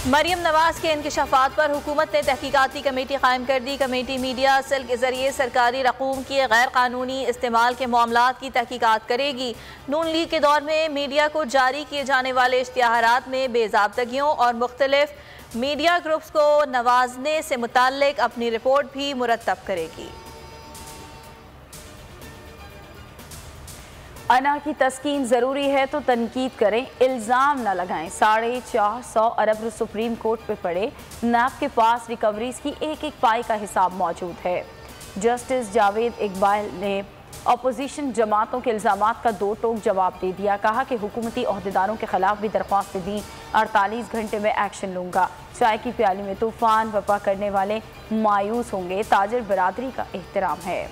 मरियम नवाज के इंकशाफात पर हुकूमत ने तहकीकाती कमेटी कायम कर दी। कमेटी मीडिया सेल के जरिए सरकारी रकूम के गैर कानूनी इस्तेमाल के मामलात की तहकीकात करेगी। नून लीग के दौर में मीडिया को जारी किए जाने वाले इश्तिहारात में बेज़ाब्तगियों और मुख्तलिफ मीडिया ग्रुप्स को नवाजने से मुताल्लिक अपनी रिपोर्ट भी मुरतब करेगी। अना की तस्कीन ज़रूरी है तो तनकीद करें, इल्ज़ाम न लगाएं। 450 अरब सुप्रीम कोर्ट पे पड़े। नैब के पास रिकवरीज की एक एक पाई का हिसाब मौजूद है। जस्टिस जावेद इकबाल ने अपोजिशन जमातों के इल्ज़ामात का दो टोक जवाब दे दिया। कहा कि हुकूमती ओहदेदारों के खिलाफ भी दरख्वास्त दी, 48 घंटे में एक्शन लूँगा। चाय की प्याली में तूफान बपा करने वाले मायूस होंगे, ताजिर बरादरी का एहतराम है।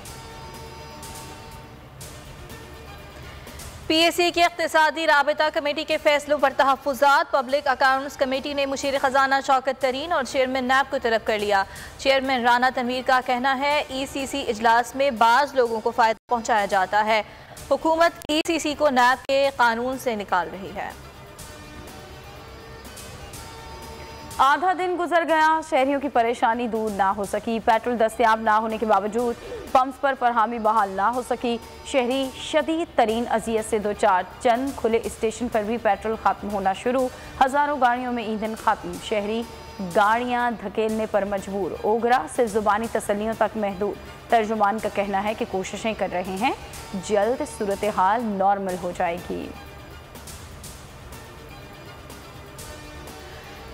PAC की इक़्तिसादी राबिता कमेटी के फैसलों पर तहफ़्फ़ुज़ात। पब्लिक अकाउंट्स कमेटी ने मुशीर ख़जाना शौकत तरीन और चेयरमैन नैब को तलब कर लिया। चेयरमैन राना तनवीर का कहना है ECC इजलास में बाज़ लोगों को फ़ायदा पहुँचाया जाता है। हुकूमत ECC को नैब के कानून से निकाल रही है। आधा दिन गुजर गया, शहरियों की परेशानी दूर ना हो सकी। पेट्रोल दस्तयाब ना होने के बावजूद पंप्स पर फरहामी बहाल ना हो सकी। शहरी शदीद तरीन अजियत से दो चार। चंद खुले स्टेशन पर भी पेट्रोल खत्म होना शुरू। हज़ारों गाड़ियों में ईंधन खत्म। शहरी गाड़ियां धकेलने पर मजबूर। ओगरा सिर्फ ज़ुबानी तसल्लियों तक महदूद। तर्जुमान का कहना है कि कोशिशें कर रहे हैं, जल्द सूरत हाल नॉर्मल हो जाएगी।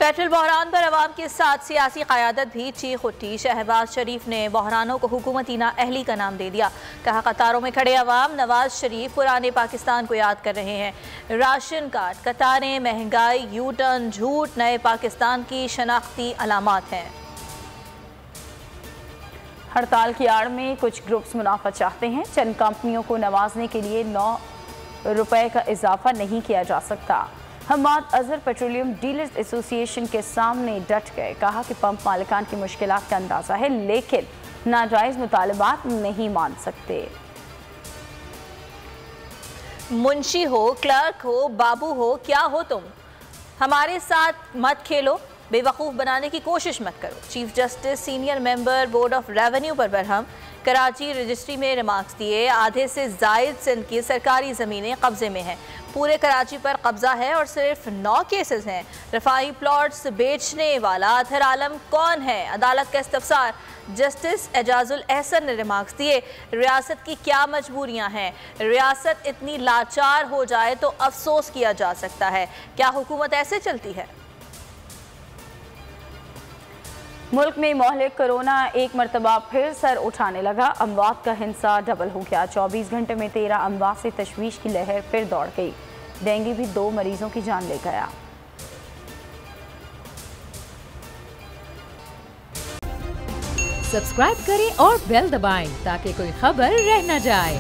पेट्रोल बहरान पर अवाम के साथ सियासी क़यादत भी चीख उठी। शहबाज शरीफ ने बहरानों को हुकूमती नाअहली का नाम दे दिया। कहा कतारों में खड़े अवाम नवाज शरीफ पुराने पाकिस्तान को याद कर रहे हैं। राशन कार्ड, कतारें, महंगाई, यू टर्न, झूठ नए पाकिस्तान की शनाख्ती अलामात हैं। हड़ताल की आड़ में कुछ ग्रुप्स मुनाफा चाहते हैं। चंद कंपनियों को नवाजने के लिए 9 रुपए का इजाफा नहीं किया जा सकता। Hammad Azhar petroleum dealers association के सामने डट गए। कहा कि पंप मालिकान की मुश्किलात का अंदाजा है, लेकिन नाजायज मुतालबात नहीं मान सकते। मुंशी हो, क्लर्क हो, बाबू हो, क्या हो तुम, हमारे साथ मत खेलो, बेवकूफ़ बनाने की कोशिश मत करो। Chief justice senior member board of revenue पर बरहम। कराची रजिस्ट्री में रिमार्क्स दिए। आधे से जायद सिंध की सरकारी ज़मीनें कब्जे में हैं। पूरे कराची पर कब्जा है और सिर्फ 9 केसेस हैं। रफाई प्लॉट्स बेचने वाला अतहर आलम कौन है? अदालत का इस्तफसार। जस्टिस एजाजुल एहसन ने रिमार्क्स दिए। रियासत की क्या मजबूरियां हैं? रियासत इतनी लाचार हो जाए तो अफसोस किया जा सकता है। क्या हुकूमत ऐसे चलती है? मुल्क में मोहलिक कोरोना एक मरतबा फिर सर उठाने लगा। अमवात का हिंसा डबल हो गया। 24 घंटे में 13 अमवात से तशवीश की लहर फिर दौड़ गई। डेंगू भी 2 मरीजों की जान ले गया। सब्सक्राइब करें और बेल दबाएं ताकि कोई खबर रह न जाए।